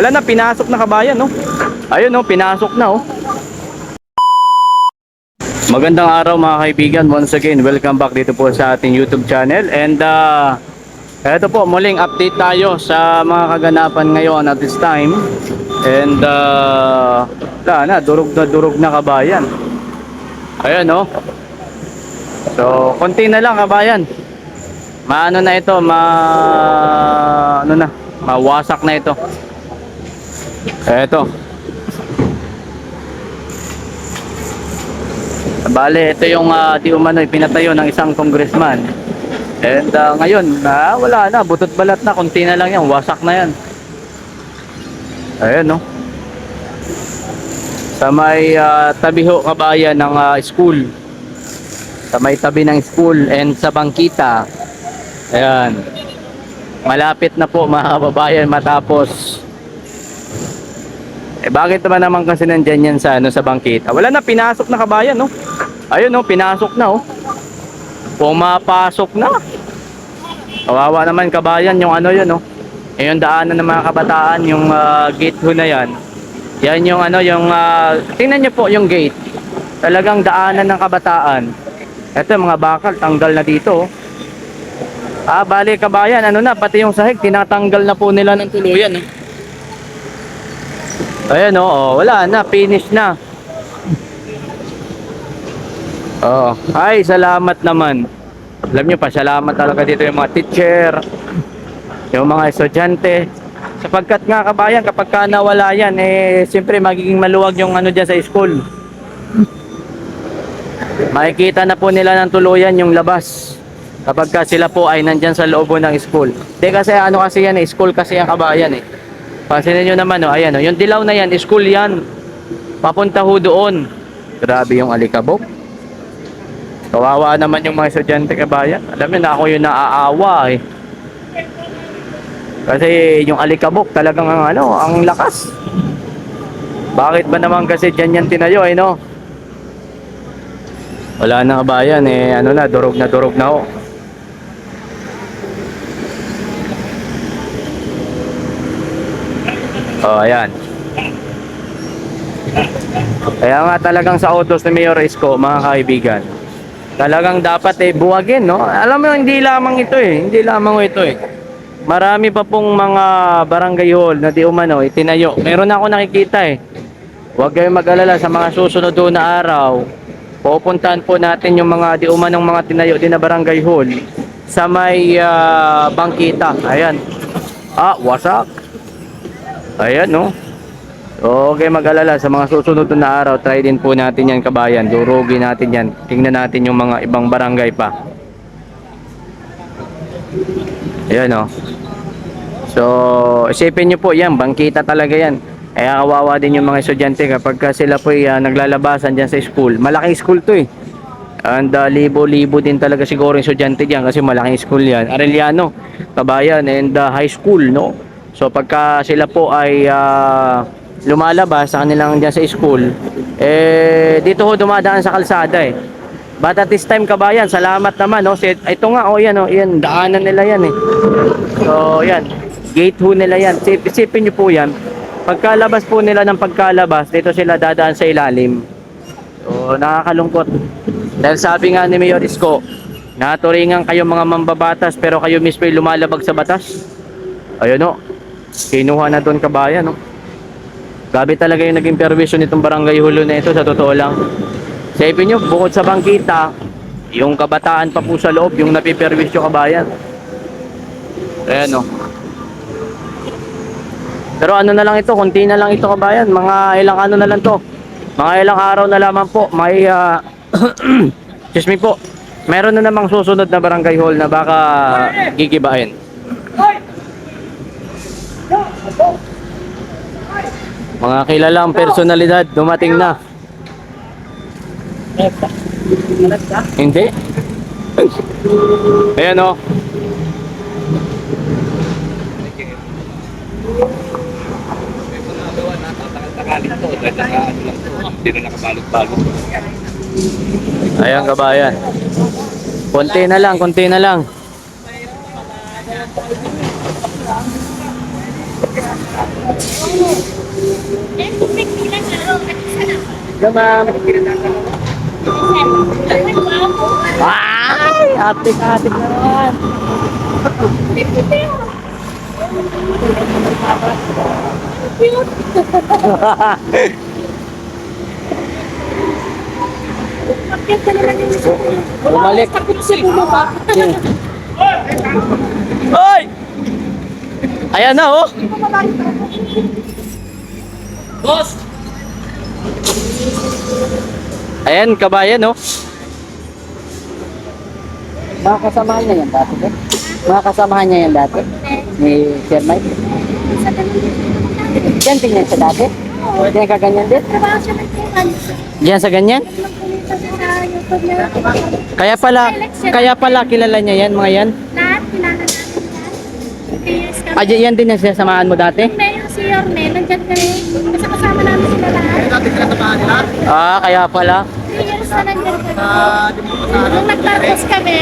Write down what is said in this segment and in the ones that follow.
Wala na, pinasok na kabayan, no? Ayun, no, pinasok na, oh. Magandang araw mga kaibigan. Once again, welcome back dito po sa ating YouTube channel. And eto po, muling update tayo sa mga kaganapan ngayon at this time. And wala na, durog na kabayan. Ayun, no? So, konti na lang kabayan. Maano na ito, mawasak na ito. Eto. Bale, ito yung di umano'y pinatayo ng isang congressman. And ngayon, wala na, butot balat na, konti na lang yan, wasak na yan. Ayan, no? Sa may tabi ho kabayan ng school. Sa may tabi ng school and sa bangkita. Ayan. Malapit na po mga kababayan matapos. Bakit naman kasi nandyan yan sa, sa bangkita? Wala na, pinasok na kabayan, no? Ayun, no, pinasok na, oh. Pumapasok na. Kawawa naman kabayan, yung ano yun, no? Yung daanan ng mga kabataan, yung gate ho na yan. Yan yung tingnan nyo po yung gate. Talagang daanan ng kabataan. Ito, mga bakal, tanggal na dito, oh. Bali kabayan, pati yung sahig, tinatanggal na po nila ng tuluyan, eh. Ayan, oh, wala na, finish na. Oh, ay, salamat naman. Alam nyo pa, salamat talaga dito yung mga teacher, yung mga estudyante. Sapagkat nga kabayan, kapag ka nawala yan, siyempre magiging maluwag yung dyan sa school. Makikita na po nila ng tuluyan yung labas. Kapag ka sila po ay nandyan sa loob ng school. Hindi kasi kasi yan, school kasi yung kabayan, eh. Pansinin nyo naman, oh, ayan, oh, yung dilaw na yan, school yan. Papunta ho doon. Grabe yung alikabok. Kawawa naman yung mga estudyante kabayan. Alam mo na ako yung naaawa, eh. Kasi yung alikabok talagang ang lakas. Bakit ba naman kasi dyan yan tinayo, eh, no? Wala na kabayan, eh, durog na, oh. Oh, ayan. Kaya nga talagang sa autos ni Mayor Isko, mga kaibigan, talagang dapat buwagin, no? Alam mo, hindi lamang ito, eh. Hindi lamang ito, eh. Marami pa pong mga barangay hall na di umano itinayo. Meron na ako nakikita, eh. Huwag kayong mag-alala, sa mga susunod doon na araw, pupuntahan po natin yung mga di umanong mga tinayo din na barangay hall sa may bangkita. Ayan. Wasak. Ayan, no? Okay, mag-alala, sa mga susunod na araw, try din po natin yan kabayan. Durugin natin yan. Tingnan natin yung mga ibang barangay pa. Ayan, no? So, isipin nyo po yan, bangkita talaga yan. Kaya kawawa din yung mga estudyante kapag sila po naglalabasan dyan sa school. Malaking school to, eh. And libo-libo din talaga siguro yung estudyante dyan kasi malaking school yan. Arellano, kabayan, and high school, no? So pagka sila po ay lumalabas sa kanilang dyan sa school, dito ho dumadaan sa kalsada, eh. But at this time kabayan, salamat naman, no? Ito nga, yan, oh, yan, daanan nila yan, eh. So yan, gate ho nila yan. Isipin nyo po yan, pagkalabas po nila ng pagkalabas, dito sila dadaan sa ilalim. So nakakalungkot. Dahil sabi nga ni Mayor Isko, naturingan kayo mga mambabatas pero kayo mismo ay lumalabag sa batas. Ayun, no? Kinuha na doon kabayan, no? Grabe talaga yung naging perwisyon nitong barangay hulo na ito, sa totoo lang. Sabi nyo, bukod sa bangkita, yung kabataan pa po sa loob, yung napiperwisyo kabayan. Ayan, no? Pero na lang ito, konti na lang ito kabayan. Mga ilang na lang to. Mga ilang araw na lamang po, may excuse me po, meron na namang susunod na barangay hall na baka gigibahin. Mga kilalang personalidad dumating na. Hindi. Ayan, o. Ayan kabayan. Konti na lang, konti na lang. Hello, ma'am. Ay, atik-atik naman. Bumalik. Hoy! Ayan na, oh. Boss! Ayan, kabayan, oh. Mga kasamahan niya yan dati, eh? Mga kasamahan niya yan dati? Ni Sir Mike? Diyan din yan sa dati? Diyan ka ganyan din? Diyan sa ganyan? Kaya pala kilala niya yan, mga yan? Lahat, kilala natin yan. Ah, yan din yung sinasamahan mo dati? Hindi, yung si Yorme, nandyan kami. Kasi kasama namin sila lahat. Ah, kaya pala. 3 years na nandyan kami. Nung nagtapos kami,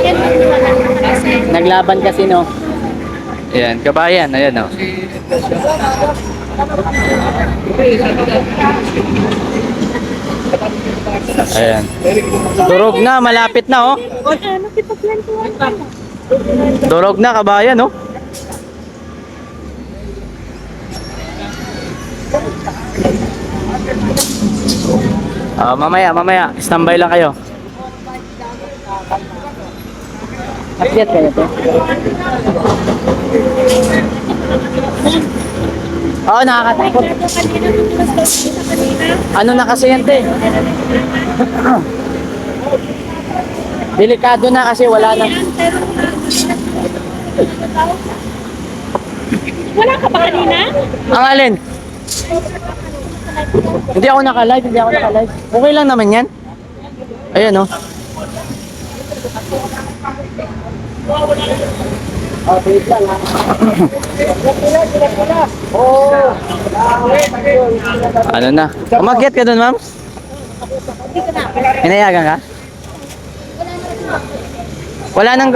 yan din wala na kasi. Naglaban kasi, no? Ayan, kabayan, ayan, oh. Ayan. Durog na, malapit na, oh. Ano, kipaglantuan ka na. Durog na, kabayan, oh. Mamaya, standby lang kayo. Akyat kayo to. Oo, nakakatakot. Kanina, nung pinastos kita kanina. Ano na kasi yan, te? Delikado na kasi wala na. Yan, pero wala ka ba kanina? Ang alin? Hindi ako naka-live. Okay lang naman yan. Ayan, oh. Wait lang, ha. Ano na? Umakyat ka dun, ma'am? Inayagan ka? Wala nang...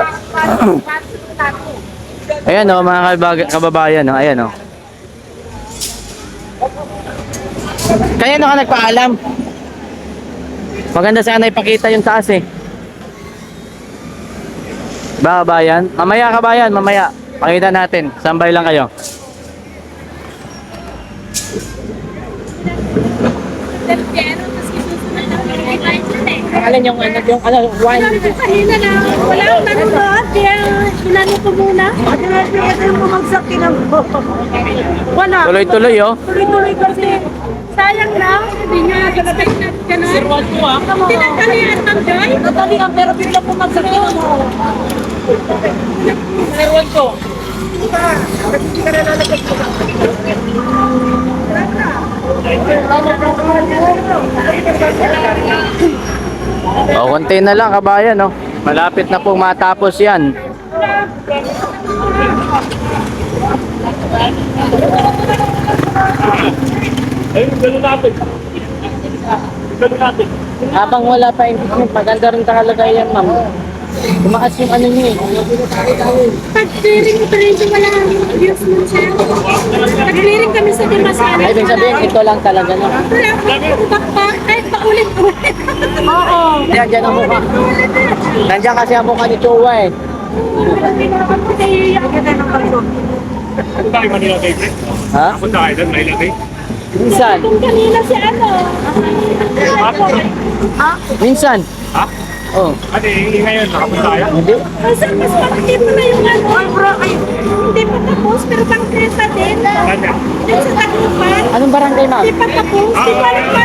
Ayan, oh, mga kababayan, oh. Ayan, oh. Kaya ka nagpaalam. Maganda sana ipakita yung taas, eh. Ba, kabayan? Mamaya, kabayan, mamaya. Pakita natin. Sambay lang kayo. Alin yung wine? Kanina na, wala akong nanonood, kaya inano ko muna. Bumagsak mo. Wala. Tuloy-tuloy, oh. Tuloy-tuloy kasi. Sayang lang, hindi nyo expect na gano'n. Sirwan ko, ah. Tinagkalian ng joy? Natalihan pero bigla pumagsak yun. Sirwan ko. Konti na lang, kabayan, oh. Malapit na pong matapos yan. Ayun, gano'n natin. Gano'n natin. Habang wala pa impeachment, maganda rin talaga yan, ma'am. Tumaas yung ano niyo, eh. Pag-clearing mo pa rin siya, wala views mo siya. Pag-clearing kami sa Dimasana. Ay, ibig sabihin, ito lang talaga, no? Wala akong bakbak, kahit paulit-ulit. Oo. Diyan ang mukha. Nandiyan kasi ang mukha ni Chua, eh. Punta kayo Manila Bay, pre. Ha? Punta kayo doon, Manila Bay. Minsan. Kung kanina si ano. Minsan. Ha? Oh. Ate, ngayon, nakapunta kayo? Hindi. Kasi mas makikita mo na yung ano. Hindi pa tapos, pero pang 30 din. Ganda. Din sa Tacloban. Anong barangay, ma'am? Hindi pa tapos. Di ko alam pa.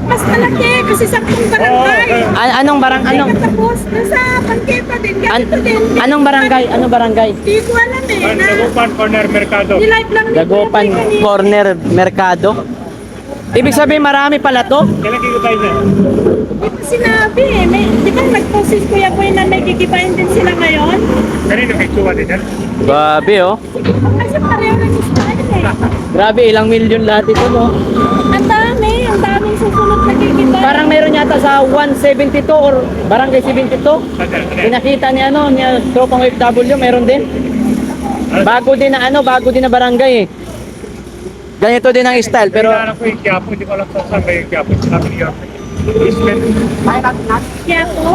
Mas malaki kasi sa barangay. Anong barang, Hindi anong? pa tapos. Nasa Pangketa din. Ganito din. Anong barangay? Anong barangay? Hindi ko alam eh. Na, Dagupan Corner Mercado. nilive lang ni Dagupan Kuya kanina. Corner Mercado. Ibig sabihin marami pala to? Kailan kayo tayo na? Hindi ko sinabi eh. Di ba nag-post si Kuya Boy na may gigibain din sila ngayon? Kanina kay Chua din yan? Grabe, oh. Kasi pareho ng style eh. Grabe, ilang milyon lahat ito, no? Ang dami. Ang daming susunod na gigibain. Parang meron yata sa 172 or barangay 72. Ganda. Pinakita ni ano, ni Tropang OFW, meron din. Bago din na barangay, eh. Ganito din ang style, Pero pero ko yung Quiapo, hindi ko alam kung saan ba yung Quiapo. Sabi niya, basement. Kaya po.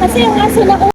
Kasi yung aso na